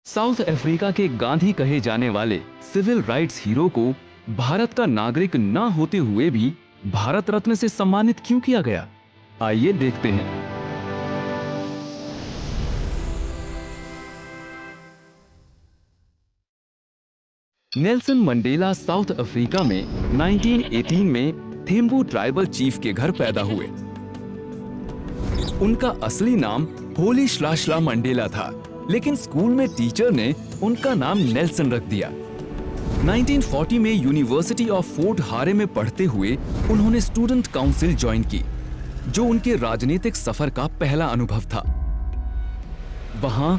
South Africa के गांधी कहे जाने वाले सिविल राइट्स हीरो को भारत का नागरिक न होते हुए भी भारत रत्न से सम्मानित क्यों किया गया? आइए देखते हैं। नेल्सन मंडेला साउथ अफ्रीका में 1918 में थेम्बू ट्राइबल चीफ के घर पैदा हुए। उनका असली नाम होली श्लाश्ला मंडेला था, लेकिन स्कूल में टीचर ने उनका नाम नेल्सन रख दिया। 1940 में यूनिवर्सिटी ऑफ फोर्ट हारे में पढ़ते हुए उन्होंने स्टूडेंट काउंसिल ज्वाइन की, जो उनके राजनीतिक सफर का पहला अनुभव था। वहां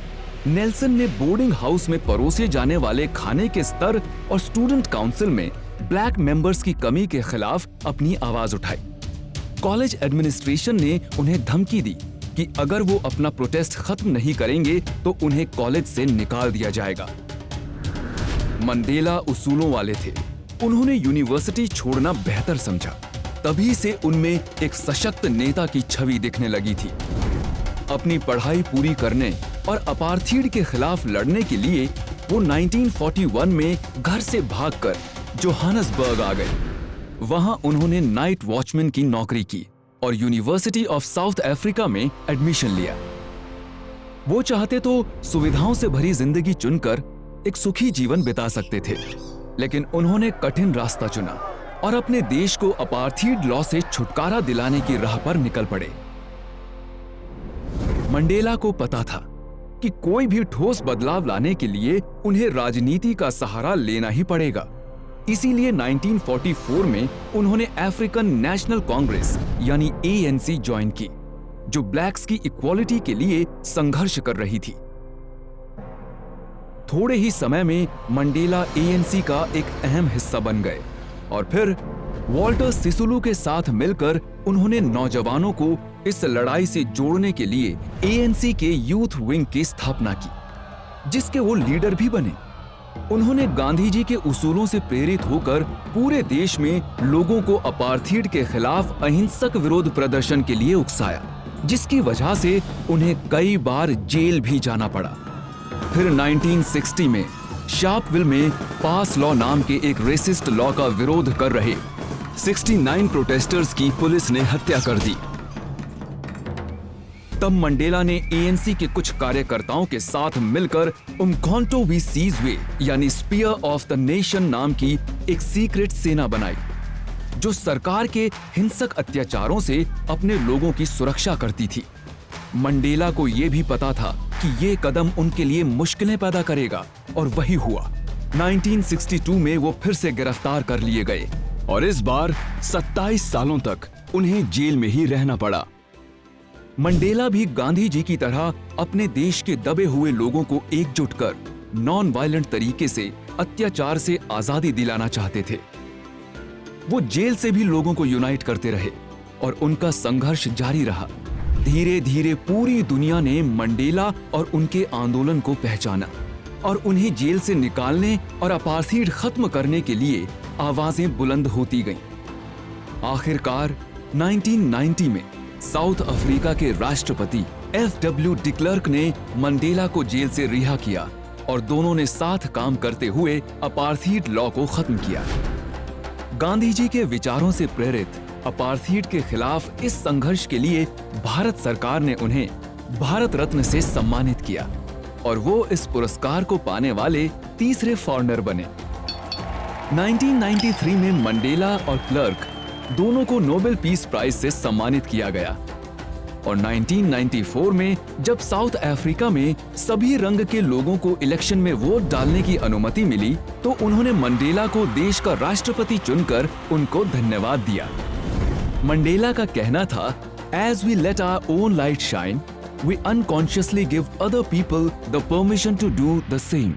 नेल्सन ने बोर्डिंग हाउस में परोसे जाने वाले खाने के स्तर और स्टूडेंट काउंसिल में ब्लैक मेंबर्स की कमी के खिलाफ अपनी आवाज उठाई। कॉलेज एडमिनिस्ट्रेशन ने उन्हें धमकी दी कि अगर वो अपना प्रोटेस्ट खत्म नहीं करेंगे तो उन्हें कॉलेज से निकाल दिया जाएगा। मंडेला उसूलों वाले थे। उन्होंने यूनिवर्सिटी छोड़ना बेहतर समझा। तभी से उनमें एक सशक्त नेता की छवि दिखने लगी थी। अपनी पढ़ाई पूरी करने और अपार्थीड के खिलाफ लड़ने के लिए वो 1941 में घर से भागकर जोहानसबर्ग आ गए। वहां उन्होंने नाइट वॉचमैन की नौकरी की और यूनिवर्सिटी ऑफ साउथ अफ्रीका में एडमिशन लिया। वो चाहते तो सुविधाओं से भरी जिंदगी चुनकर एक सुखी जीवन बिता सकते थे, लेकिन उन्होंने कठिन रास्ता चुना और अपने देश को अपार्थीड लॉ से छुटकारा दिलाने की राह पर निकल पड़े। मंडेला को पता था कि कोई भी ठोस बदलाव लाने के लिए उन्हें राजनीति का सहारा लेना ही पड़ेगा। इसीलिए 1944 में उन्होंने अफ्रीकन नेशनल कांग्रेस यानी ANC ज्वाइन की, जो ब्लैक्स की इक्वालिटी के लिए संघर्ष कर रही थी। थोड़े ही समय में मंडेला ANC का एक अहम हिस्सा बन गए और फिर वॉल्टर सिसुलू के साथ मिलकर उन्होंने नौजवानों को इस लड़ाई से जोड़ने के लिए ANC के यूथ विंग की स्थापना की, जिसके वो लीडर भी बने। उन्होंने गांधी जी के उसूलों से प्रेरित होकर पूरे देश में लोगों को अपार्थीड के खिलाफ अहिंसक विरोध प्रदर्शन के लिए उकसाया, जिसकी वजह से उन्हें कई बार जेल भी जाना पड़ा। फिर 1960 में शार्पविल में पास लॉ नाम के एक रेसिस्ट लॉ का विरोध कर रहे 69 प्रोटेस्टर्स की पुलिस ने हत्या कर दी। तब मंडेला ने ANC के कुछ कार्यकर्ताओं के साथ मिलकर उमखोंटो वी सीजवे यानी स्पीयर ऑफ द नेशन नाम की एक सीक्रेट सेना बनाई, जो सरकार के हिंसक अत्याचारों से अपने लोगों की सुरक्षा करती थी। मंडेला को यह भी पता था कि ये कदम उनके लिए मुश्किलें पैदा करेगा, और वही हुआ। 1962 में वो फिर से गिरफ्तार कर लिए गए और इस बार 27 सालों तक उन्हें जेल में ही रहना पड़ा। मंडेला भी गांधी जी की तरह अपने देश के दबे हुए लोगों को एकजुट कर नॉन वायलेंट तरीके से अत्याचार से आजादी दिलाना चाहते थे। वो जेल से भी लोगों को यूनाइट करते रहे और उनका संघर्ष जारी रहा। धीरे धीरे पूरी दुनिया ने मंडेला और उनके आंदोलन को पहचाना और उन्हें जेल से निकालने और अपार्थीड खत्म करने के लिए आवाजें बुलंद होती गईं। आखिरकार 1990 में साउथ अफ्रीका के राष्ट्रपति FW de Klerk ने मंडेला को जेल से रिहा किया और दोनों ने साथ काम करते हुए अपार्थीड लॉ को खत्म किया। गांधी जी के विचारों से प्रेरित अपार्थीड के खिलाफ इस संघर्ष के लिए भारत सरकार ने उन्हें भारत रत्न से सम्मानित किया और वो इस पुरस्कार को पाने वाले तीसरे फॉरेनर बने। 1993 में मंडेला और क्लर्क दोनों को नोबेल पीस प्राइज से सम्मानित किया गया और 1994 में जब साउथ अफ्रीका में सभी रंग के लोगों को इलेक्शन में वोट डालने की अनुमति मिली, तो उन्होंने मंडेला को देश का राष्ट्रपति चुनकर उनको धन्यवाद दिया। मंडेला का कहना था, "As we let our own light shine, we unconsciously give other people the permission to do the same."